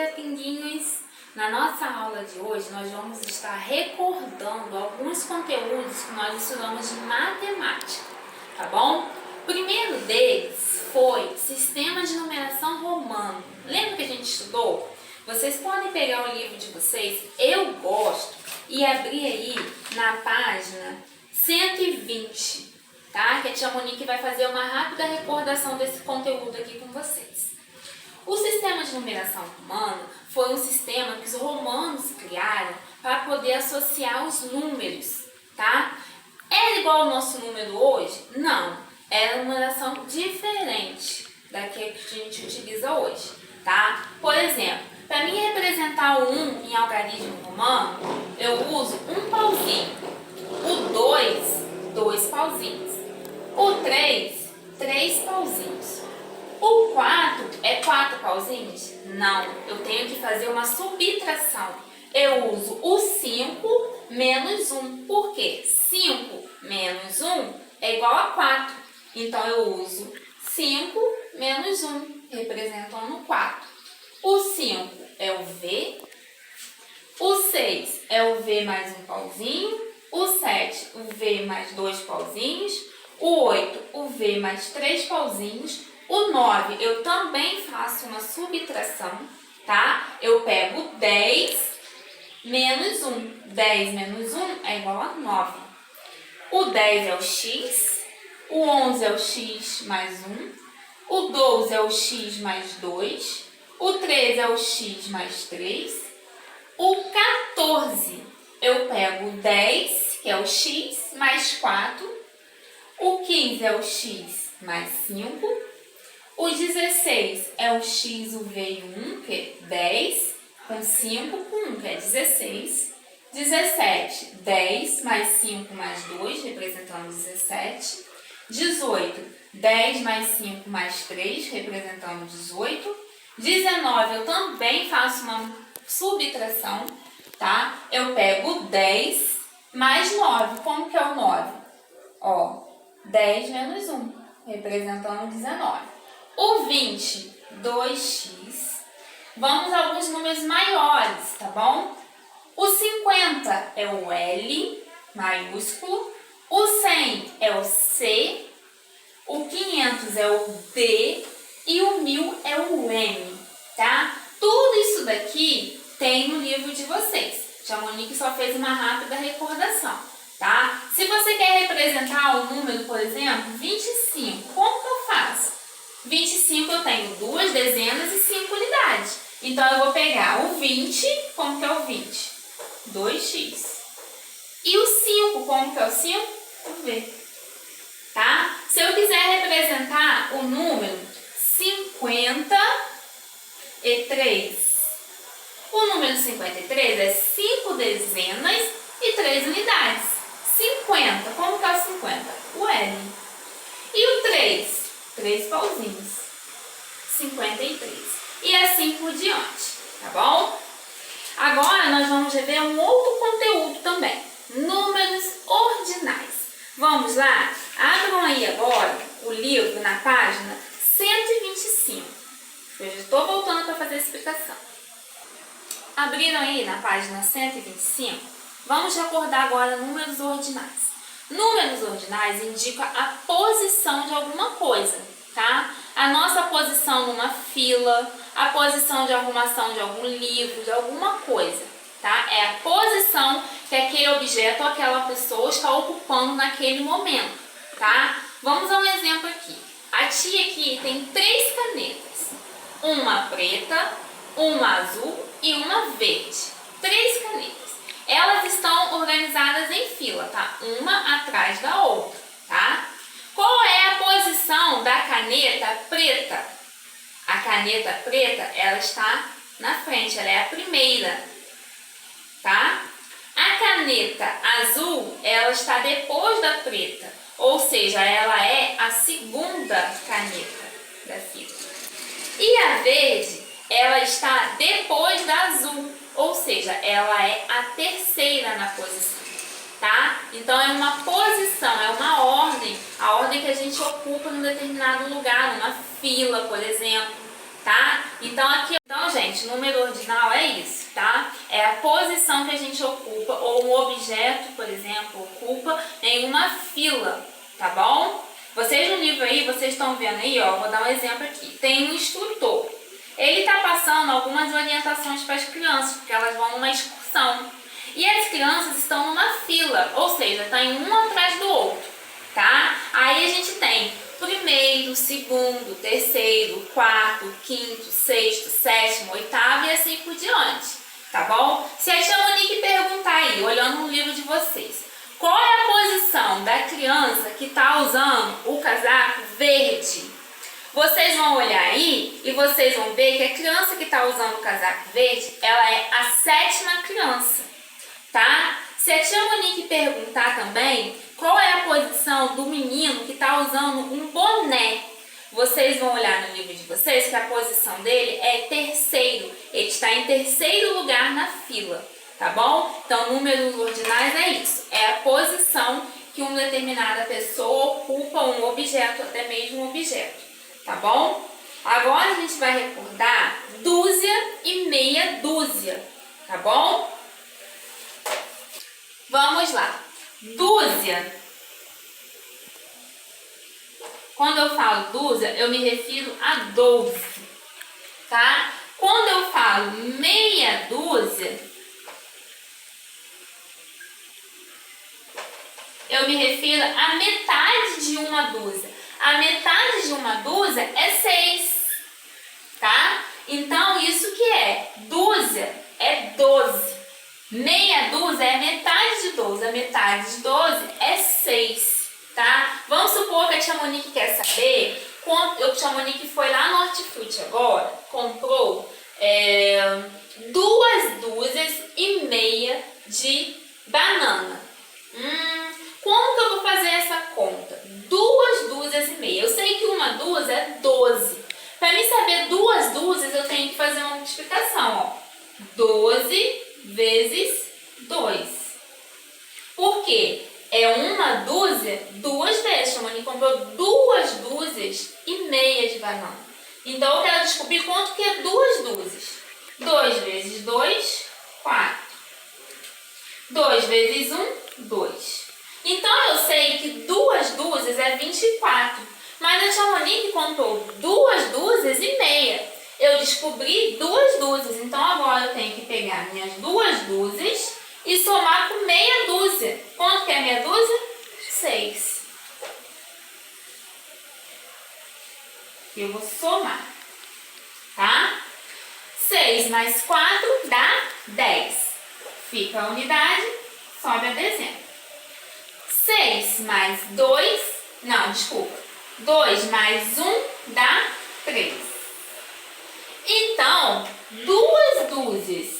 pinguinhos! Na nossa aula de hoje, nós vamos estar recordando alguns conteúdos que nós estudamos de matemática, tá bom? O primeiro deles foi Sistema de Numeração Romano. Lembra que a gente estudou? Vocês podem pegar o livro de vocês, eu gosto, e abrir aí na página 120, tá? Que a tia Monique vai fazer uma rápida recordação desse conteúdo aqui com vocês. O sistema de numeração romano foi um sistema que os romanos criaram para poder associar os números, tá? Era igual ao nosso número hoje? Não, era uma numeração diferente da que a gente utiliza hoje, tá? Por exemplo, para mim representar o 1 em algarismo romano, eu uso um pauzinho. O 2, 2 pauzinhos. O 3, 3 pauzinhos. O 4 é 4 pauzinhos? Não, eu tenho que fazer uma subtração. Eu uso o 5 menos 1. Por quê? 5 menos 1 é igual a 4. Então, eu uso 5 menos 1, representando 4. O 5 é o V. O 6 é o V mais um pauzinho. O 7, o V mais 2 pauzinhos. O 8, o V mais 3 pauzinhos. O 9, eu também faço uma subtração, tá? Eu pego 10 menos 1. 10 menos 1 é igual a 9. O 10 é o x. O 11 é o x mais 1. O 12 é o x mais 2. O 13 é o x mais 3. O 14, eu pego 10, que é o x, mais 4. O 15 é o x mais 5. O 16 é o x, o v e o 1, que é 10, com 5, com 1, que é 16. 17, 10 mais 5 mais 2, representando 17. 18, 10 mais 5 mais 3, representando 18. 19, eu também faço uma subtração, tá? Eu pego 10 mais 9. Como que é o 9? Ó, 10 menos 1, representando 19. O 20, 2x. Vamos a alguns números maiores, tá bom? O 50 é o L maiúsculo. O 100 é o C. O 500 é o D. E o 1000 é o M, tá? Tudo isso daqui tem no livro de vocês. A Monique só fez uma rápida recordação, tá? Se você quer representar o número, por exemplo, 25, como que eu faço? 25 eu tenho 2 dezenas e 5 unidades. Então, eu vou pegar o 20, como que é o 20? 2x. E o 5, como que é o 5? O V. Tá? Se eu quiser representar o número 53, o número 53 é 5 dezenas e 3 unidades. 50, como que é o 50? O L. E o 3? 3 pauzinhos, 53. E assim por diante, tá bom? Agora nós vamos ver um outro conteúdo também, números ordinais. Vamos lá? Abram aí agora o livro na página 125. Eu já estou voltando para fazer a explicação. Abriram aí na página 125? Vamos recordar agora números ordinais. Números ordinais indicam a posição de alguma coisa, tá? A nossa posição numa fila, a posição de arrumação de algum livro, de alguma coisa, tá? É a posição que aquele objeto ou aquela pessoa está ocupando naquele momento, tá? Vamos a um exemplo aqui. A tia aqui tem 3 canetas, uma preta, uma azul e uma verde. 3 canetas. Elas estão organizadas em fila, tá? Uma atrás da outra, tá? Qual é a posição da caneta preta? A caneta preta, ela está na frente, ela é a primeira, tá? A caneta azul, ela está depois da preta, ou seja, ela é a segunda caneta da fila. E a verde, ela está depois da azul, ou seja, ela é a terceira na posição, tá? Então, é uma posição, é uma ordem, a ordem que a gente ocupa num determinado lugar, numa fila, por exemplo, tá? Então, gente, número ordinal é isso, tá? É a posição que a gente ocupa, ou um objeto, por exemplo, ocupa em uma fila, tá bom? Vocês no livro aí, vocês estão vendo aí, ó, vou dar um exemplo aqui. Tem um instrutor. Ele tá passando algumas orientações para as crianças, porque elas vão numa excursão. E as crianças estão numa fila, ou seja, tá em um atrás do outro, tá? Aí a gente tem primeiro, segundo, terceiro, quarto, quinto, sexto, sétimo, oitavo e assim por diante, tá bom? Se a tia Monique perguntar aí, olhando no livro de vocês, qual é a posição da criança que está usando o casaco verde? Vocês vão olhar aí e vocês vão ver que a criança que está usando o casaco verde, ela é a 7ª criança, tá? Se a tia Monique perguntar também qual é a posição do menino que está usando um boné, vocês vão olhar no livro de vocês que a posição dele é terceiro. Ele está em terceiro lugar na fila, tá bom? Então, números ordinais é isso. É a posição que uma determinada pessoa ocupa um objeto, até mesmo um objeto, tá bom? Agora a gente vai recordar dúzia e meia dúzia, tá bom? Vamos lá. Dúzia. Quando eu falo dúzia, eu me refiro a 12, tá? Quando eu falo meia dúzia, eu me refiro à metade de uma dúzia. A metade de uma dúzia é 6, tá? Então, isso que é? Dúzia é 12. Meia dúzia é metade de 12. A metade de 12 é 6, tá? Vamos supor que a tia Monique quer saber quanto. A tia Monique foi lá no Hortifruti agora, comprou 2 dúzias e meia de banana. Como que eu vou fazer essa conta? 2 dúzias e meia. Eu sei que uma dúzia é 12. Para mim saber 2 dúzias, eu tenho que fazer uma multiplicação, ó. 12 vezes 2. Por quê? É uma dúzia 2 vezes. A Monique comprou 2 dúzias e meia de banana. Então, eu quero descobrir quanto que é 2 dúzias. 2 vezes 2, 4. 2 vezes 1, 2. Então, eu sei que 2 dúzias é 24. Mas a tia Monique comprou 2 dúzias e meia. Eu descobri 2 dúzias. Então, agora eu tenho que pegar minhas 2 dúzias e somar com meia dúzia. Quanto que é meia dúzia? 6. Eu vou somar, tá? 6 mais 4 dá 10. Fica a unidade, sobe a dezena. 6 mais 2, não, desculpa. 2 mais 1 dá 3. Então, 2 dúzias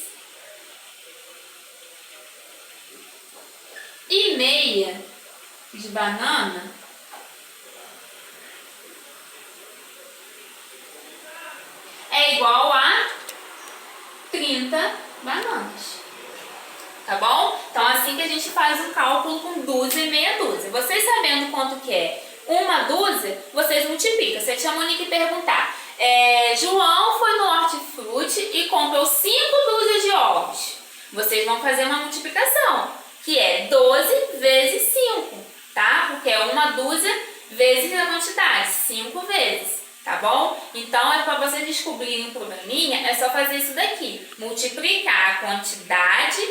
e meia de banana é igual a 30 bananas. Tá bom? Então, assim que a gente faz o cálculo com dúzia e meia dúzia. Vocês sabendo quanto que é uma dúzia, vocês multiplicam. Se a tia Monique perguntar, João foi no Hortifruti e comprou 5 dúzias de ovos. Vocês vão fazer uma multiplicação, que é 12 vezes 5, tá? Porque é uma dúzia vezes a quantidade, 5 vezes, tá bom? Então, é para vocês descobrirem um probleminha, é só fazer isso daqui. Multiplicar a quantidade,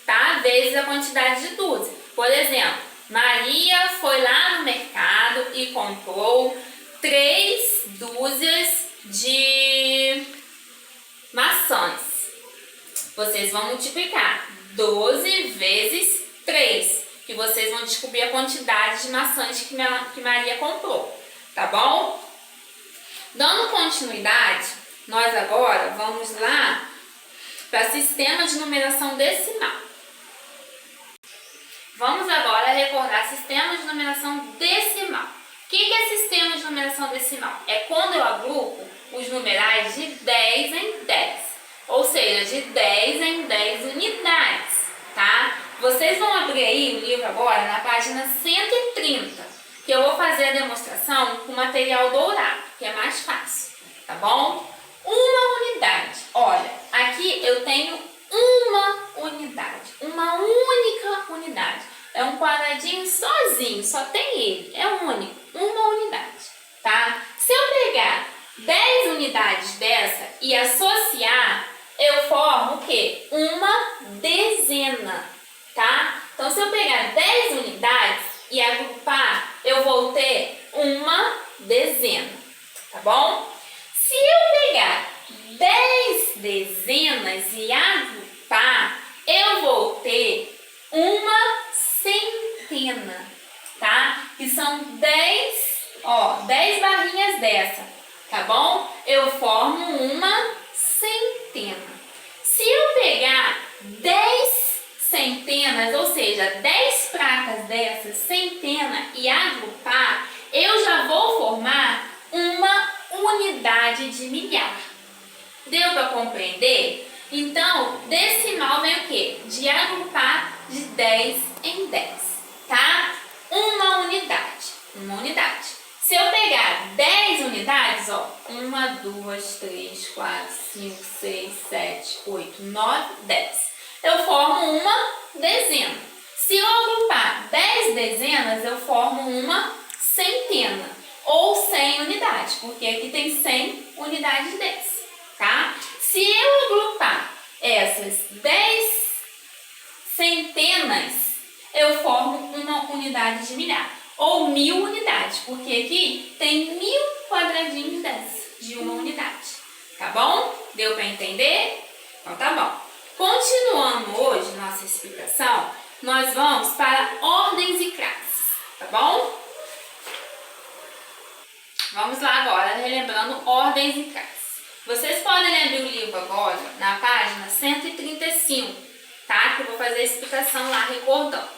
tá? Vezes a quantidade de dúzia. Por exemplo, Maria foi lá no mercado e comprou 3 dúzias de maçãs. Vocês vão multiplicar 12 vezes 3, que vocês vão descobrir a quantidade de maçãs que Maria comprou, tá bom? Dando continuidade, nós agora vamos lá para sistema de numeração decimal. Vamos agora recordar sistema de numeração decimal. O que é sistema de numeração decimal? É quando eu agrupo os numerais de 10 em 10, ou seja, de 10 em 10 unidades, tá? Vocês vão abrir aí o livro agora na página 130, que eu vou fazer a demonstração com material dourado, que é mais fácil, tá bom? uma unidade. Olha, aqui eu tenho uma unidade, uma única unidade. É um quadradinho sozinho, só tem ele, é único, uma unidade, tá? Se eu pegar 10 unidades dessa e associar, eu formo o quê? Uma dezena, tá? Então, se eu pegar 10 unidades e agrupar, eu vou ter uma dezena, tá bom? Se eu pegar 10 dezenas e agrupar, eu vou ter uma centena, tá? Que são 10 barrinhas dessa, tá bom? Eu formo uma centena. Se eu pegar 10 centenas, ou seja, 10 pratas dessas, centena, e agrupar, eu já vou formar uma unidade de milhar. Deu para compreender? Então, decimal vem o quê? De agrupar de 10 em 10, tá? Uma unidade. Se eu pegar 10 unidades, ó, 1, 2, 3, 4, 5, 6, 7, 8, 9, 10. Eu formo uma dezena. Se eu agrupar 10 dezenas, eu formo uma centena, ou 100 unidades, porque aqui tem 100 unidades dessas, tá? Se eu agrupar essas 10 centenas, eu formo uma unidade de milhar, ou 1000 unidades, porque aqui tem 1000 quadradinhos dessas, de uma unidade, tá bom? Deu para entender? Então tá bom. Continuando hoje nossa explicação, nós vamos para ordens e classes, tá bom? Vamos lá agora, relembrando ordens e classes. Vocês podem ler o livro agora na página 135, tá? Que eu vou fazer a explicação lá, recordando. O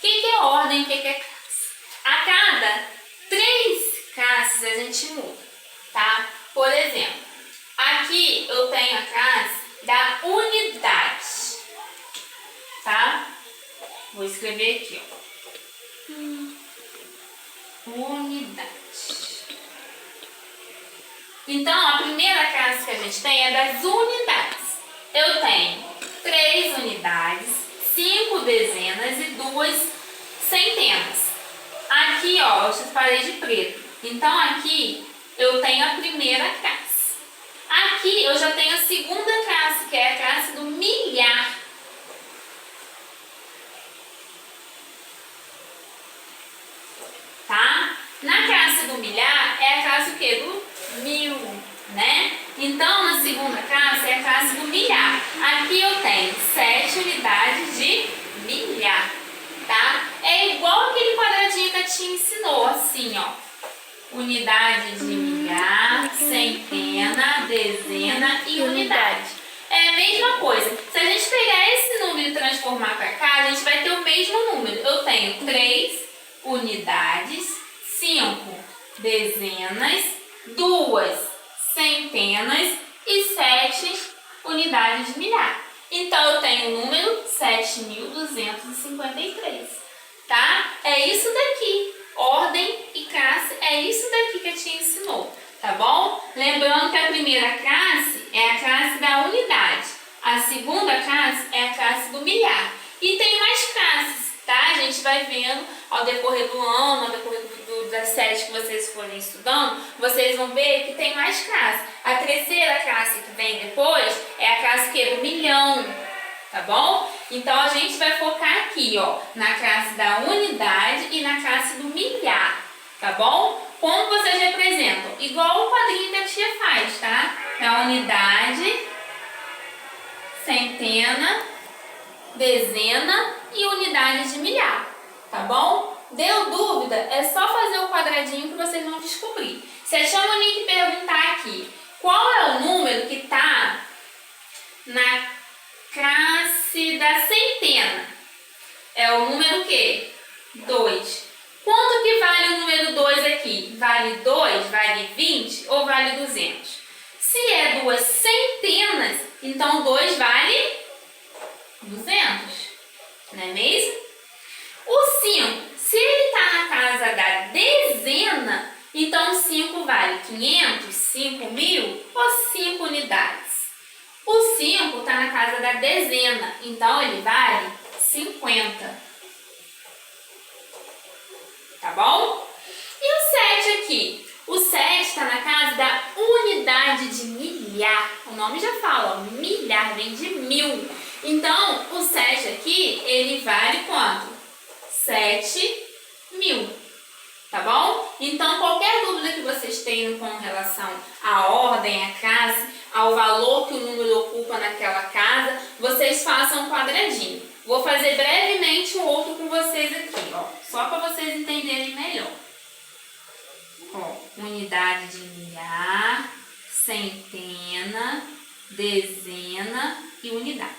que é ordem e o que é classe? A cada 3 classes a gente muda, tá? Por exemplo, aqui eu tenho a classe da unidade, tá? Vou escrever aqui, ó. Unidade. Então, a primeira classe que a gente tem é das unidades. Eu tenho 3 unidades, 5 dezenas e 2 centenas. Aqui, ó, eu separei de preto. Então, aqui eu tenho a primeira classe. Aqui eu já tenho a segunda classe, que é a classe do milhar. Tá? Na classe do milhar é a classe o quê? Do 1000, né? Então, na segunda classe é a classe do milhar. Aqui eu tenho 7 unidades de milhar, tá? É igual aquele quadradinho que a tia ensinou, assim, ó. Unidade de milhar, centena, dezena e unidade. É a mesma coisa. Se a gente pegar esse número e transformar para cá, a gente vai ter o mesmo número. Eu tenho 3 unidades, 5 dezenas, 2 centenas e 7 unidades de milhar. Então, eu tenho o número 7.253, tá? É isso daqui. Ordem e classe é isso daqui que a tia ensinou, tá bom? Lembrando que a primeira classe é a classe da unidade. A segunda classe é a classe do milhar. E tem mais classes, tá? A gente vai vendo ao decorrer do ano, ao decorrer das séries que vocês forem estudando, vocês vão ver que tem mais classes. A terceira classe que vem depois é a classe do milhão, tá bom? Então, a gente vai focar aqui, ó, na classe da unidade e na classe do milhar, tá bom? Como vocês representam? Igual o quadrinho que a tia faz, tá? É a unidade, centena, dezena e unidade de milhar, tá bom? Deu dúvida? É só fazer o quadradinho que vocês vão descobrir. Se a tia Monique perguntar aqui, qual é o número que tá na classe da centena? É o número o quê? 2. Quanto que vale o número 2 aqui? Vale 2, vale 20 ou vale 200? Se é 2 centenas, então 2 vale 200, não é mesmo? O 5, se ele está na casa da dezena, Então, 5 vale 500, 5.000 ou 5 unidades? O 5 está na casa da dezena, então ele vale 50. Tá bom? E o 7 aqui? O 7 está na casa da unidade de milhar. O nome já fala, ó, milhar vem de 1000. Então, o 7 aqui, ele vale quanto? 7.000. Tá bom? Então, qualquer dúvida que vocês tenham com relação à ordem, à classe, ao valor que o número ocupa naquela casa, vocês façam um quadradinho. Vou fazer brevemente o outro com vocês aqui, ó, só para vocês entenderem melhor. Ó, unidade de milhar, centena, dezena e unidade.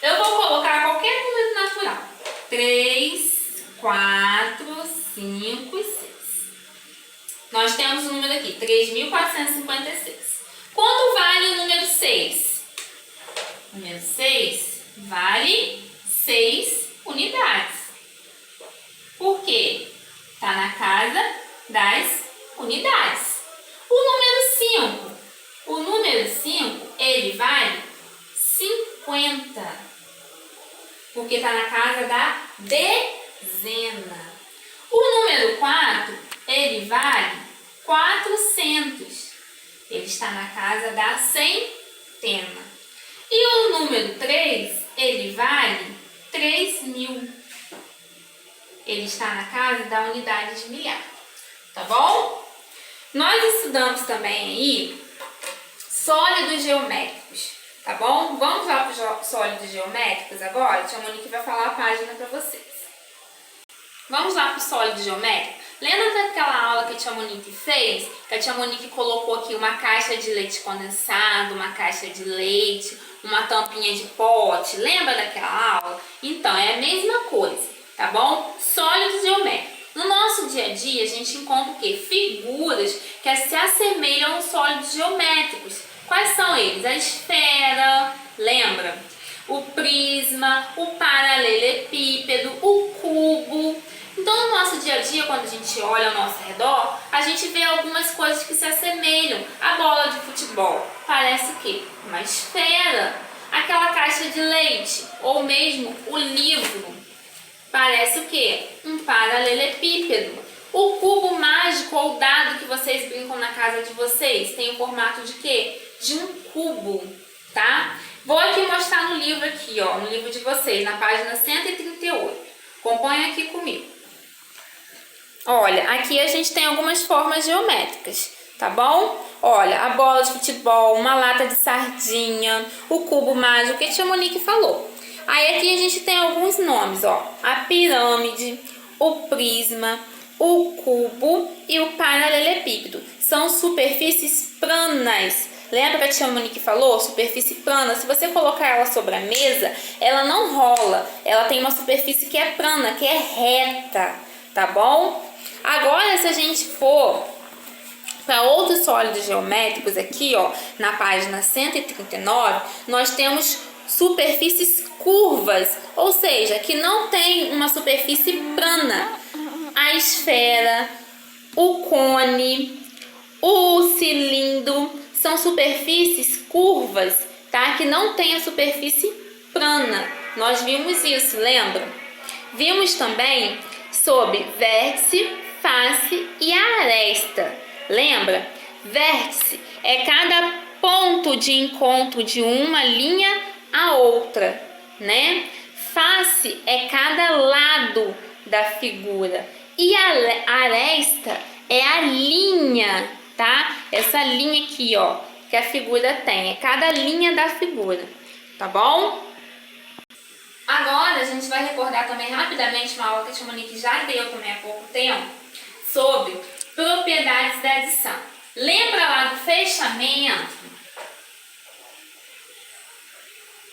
Eu vou colocar qualquer número natural. 3, 4, 5 e 6. Nós temos o número aqui, 3.456. Quanto vale o número 6? O número 6 vale 6 unidades. Por quê? Está na casa das unidades. O número 5. O número 5, ele vale 50. Porque está na casa da dezena. O número 4, ele vale 400. Ele está na casa da centena. E o número 3, ele vale 3.000. Ele está na casa da unidade de milhar. Tá bom? Nós estudamos também aí sólidos geométricos. Tá bom? Vamos lá para os sólidos geométricos agora? A tia Monique vai falar a página para vocês. Vamos lá para o sólido geométrico? Lembra daquela aula que a tia Monique fez? Que a tia Monique colocou aqui uma caixa de leite condensado, uma caixa de leite, uma tampinha de pote. Lembra daquela aula? Então, é a mesma coisa, tá bom? Sólidos geométricos. No nosso dia a dia, a gente encontra o quê? Figuras que se assemelham aos sólidos geométricos. Quais são eles? A esfera, lembra? O prisma, o paralelepípedo, o cubo. Então, no nosso dia a dia, quando a gente olha ao nosso redor, a gente vê algumas coisas que se assemelham. A bola de futebol parece o quê? Uma esfera. Aquela caixa de leite, ou mesmo o livro, parece o quê? Um paralelepípedo. O cubo mágico ou dado que vocês brincam na casa de vocês tem o formato de quê? De um cubo, tá? Vou aqui mostrar no livro aqui, ó, no livro de vocês, na página 138. Acompanha aqui comigo. Olha, aqui a gente tem algumas formas geométricas, tá bom? Olha, a bola de futebol, uma lata de sardinha, o cubo mágico que a tia Monique falou. Aí aqui a gente tem alguns nomes, ó, a pirâmide, o prisma, o cubo e o paralelepípedo. São superfícies planas. Lembra que a tia Monique falou? Superfície plana. Se você colocar ela sobre a mesa, ela não rola. Ela tem uma superfície que é plana, que é reta, tá bom? Agora, se a gente for para outros sólidos geométricos aqui, ó, na página 139, nós temos superfícies curvas, ou seja, que não tem uma superfície plana. A esfera, o cone, o cilindro são superfícies curvas, tá? Que não tem a superfície plana. Nós vimos isso, lembra? Vimos também sobre vértice, face e aresta. Lembra? Vértice é cada ponto de encontro de uma linha a outra, né? Face é cada lado da figura. E a aresta é a linha, tá? Essa linha aqui, ó, que a figura tem. É cada linha da figura, tá bom? Agora, a gente vai recordar também rapidamente uma aula que a tia Monique já deu também há pouco tempo, sobre propriedades da adição. Lembra lá do fechamento?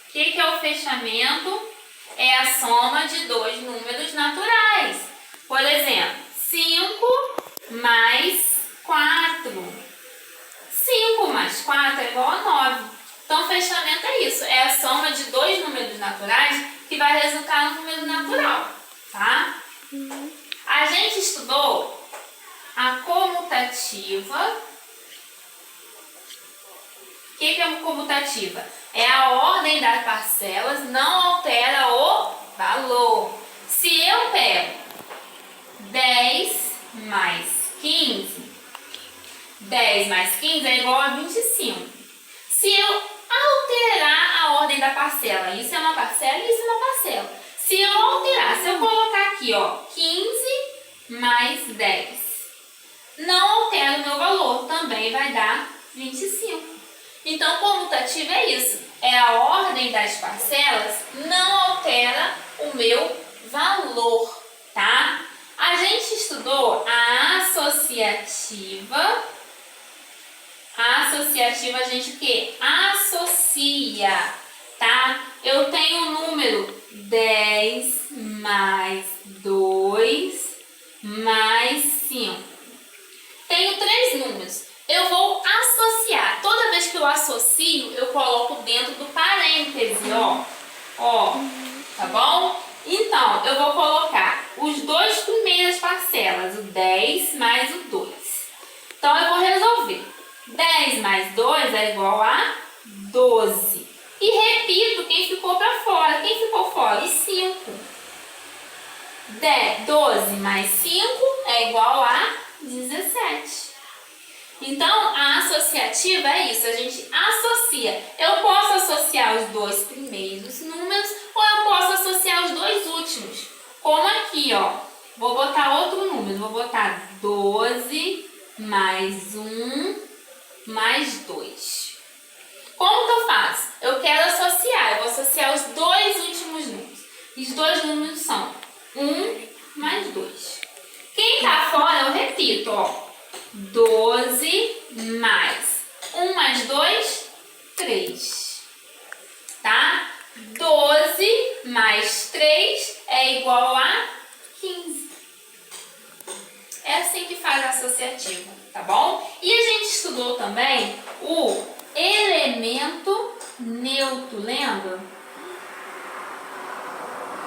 O que é o fechamento? É a soma de dois números naturais. Por exemplo, 5 mais 4. 5 mais 4 é igual a 9. Então, fechamento é isso. É a soma de dois números naturais que vai resultar no número natural, tá? A gente estudou A comutativa. O que é comutativa? É a ordem das parcelas, não altera o valor. Se eu pego 10 mais 15, 10 mais 15 é igual a 25. Se eu alterar a ordem da parcela, isso é uma parcela e isso é uma parcela. Se eu alterar, se eu colocar aqui, ó, 15 mais 10, não altera o meu valor, também vai dar 25. Então, comutativa é isso. É a ordem das parcelas, não altera o meu valor, tá? A gente estudou a associativa. A associativa, a gente o quê? Associa, tá? Eu tenho o número 10 mais 2 mais 5. Tenho 3 números. Eu vou associar. Toda vez que eu associo, eu coloco dentro do parêntese, ó, tá bom? Então, eu vou colocar os dois primeiras parcelas, o 10 mais o 2. Então, eu vou resolver. 10 mais 2 é igual a 12. E repito quem ficou para fora. Quem ficou fora? E 5. 12 mais 5 é igual a 17. Então, a associativa é isso, a gente associa. Eu posso associar os dois primeiros números ou eu posso associar os dois últimos. Como aqui, ó. Vou botar outro número, vou botar 12 mais 1 mais 2. Como que eu faço? Eu quero associar, eu vou associar os dois últimos números. E os dois números são 1 mais 2. Quem tá fora, eu repito, ó. 12 mais 1 mais 2, 3. Tá? 12 mais 3 é igual a 15. É assim que faz a associativa, tá bom? E a gente estudou também o elemento neutro, lembra?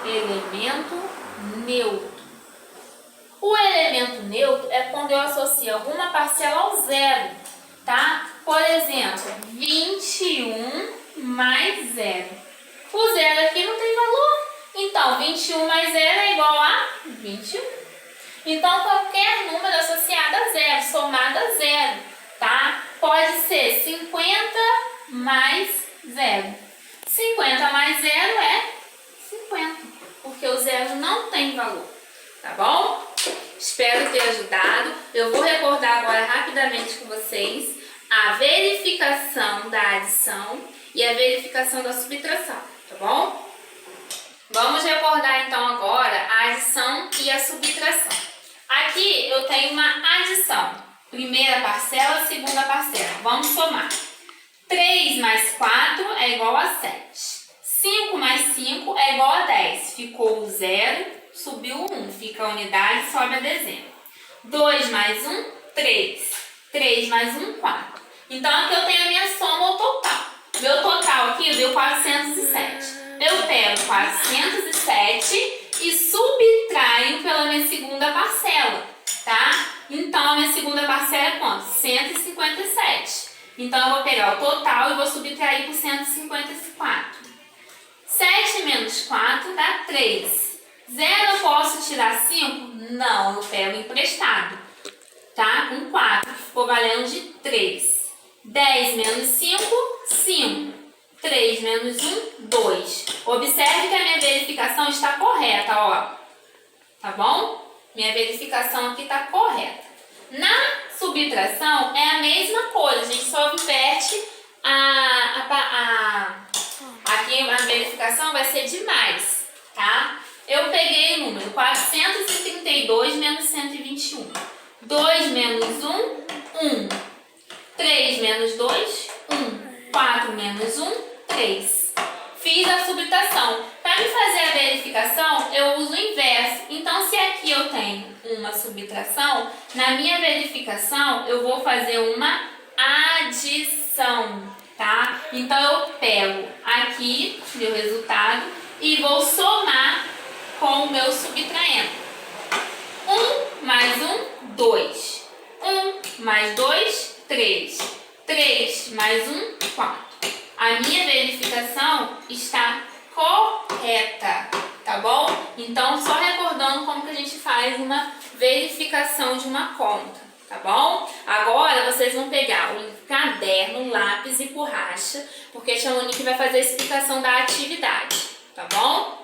Elemento neutro. O elemento neutro é quando eu associo alguma parcela ao zero, tá? Por exemplo, 21 mais 0. O zero aqui não tem valor. Então, 21 mais 0 é igual a 21. Então, qualquer número associado a zero, somado a zero, tá? Pode ser 50 mais 0. 50 mais 0 é 50, porque o zero não tem valor, tá bom? Espero ter ajudado. Eu vou recordar agora rapidamente com vocês a verificação da adição e a verificação da subtração, tá bom? Vamos recordar então agora a adição e a subtração. Aqui eu tenho uma adição. Primeira parcela, segunda parcela. Vamos somar. 3 mais 4 é igual a 7. 5 mais 5 é igual a 10. Ficou o 0. Subiu o 1, fica a unidade, sobe a dezena. 2 mais 1, 3. 3 mais 1, 4. Então, aqui eu tenho a minha soma, o total. Meu total aqui deu 407. Eu pego 407 e subtraio pela minha segunda parcela, tá? Então, a minha segunda parcela é quanto? 157. Então, eu vou pegar o total e vou subtrair por 154. 7 menos 4 dá 3. 0 eu posso tirar 5? Não, eu pego emprestado, tá? Com 4, que ficou valendo de 3. 10 menos 5, 5. 3 menos 1, 2. Observe que a minha verificação está correta, ó. Tá bom? Minha verificação aqui está correta. Na subtração é a mesma coisa, a gente só inverte aqui a verificação vai ser de mais, tá? Eu peguei o número 432 menos 121. 2 menos 1, 1. 3 menos 2, 1. 4 menos 1, 3. Fiz a subtração. Para me fazer a verificação, eu uso o inverso. Então, se aqui eu tenho uma subtração, na minha verificação eu vou fazer uma adição, tá? Então, eu pego aqui meu resultado e vou somar com o meu subtraendo. 1 mais 1, 2. 1 mais 2, 3. 3 mais 1, 4. A minha verificação está correta, tá bom? Então, só recordando como que a gente faz uma verificação de uma conta, tá bom? Agora, vocês vão pegar o caderno, lápis e borracha, porque a tia Monique vai fazer a explicação da atividade, tá bom?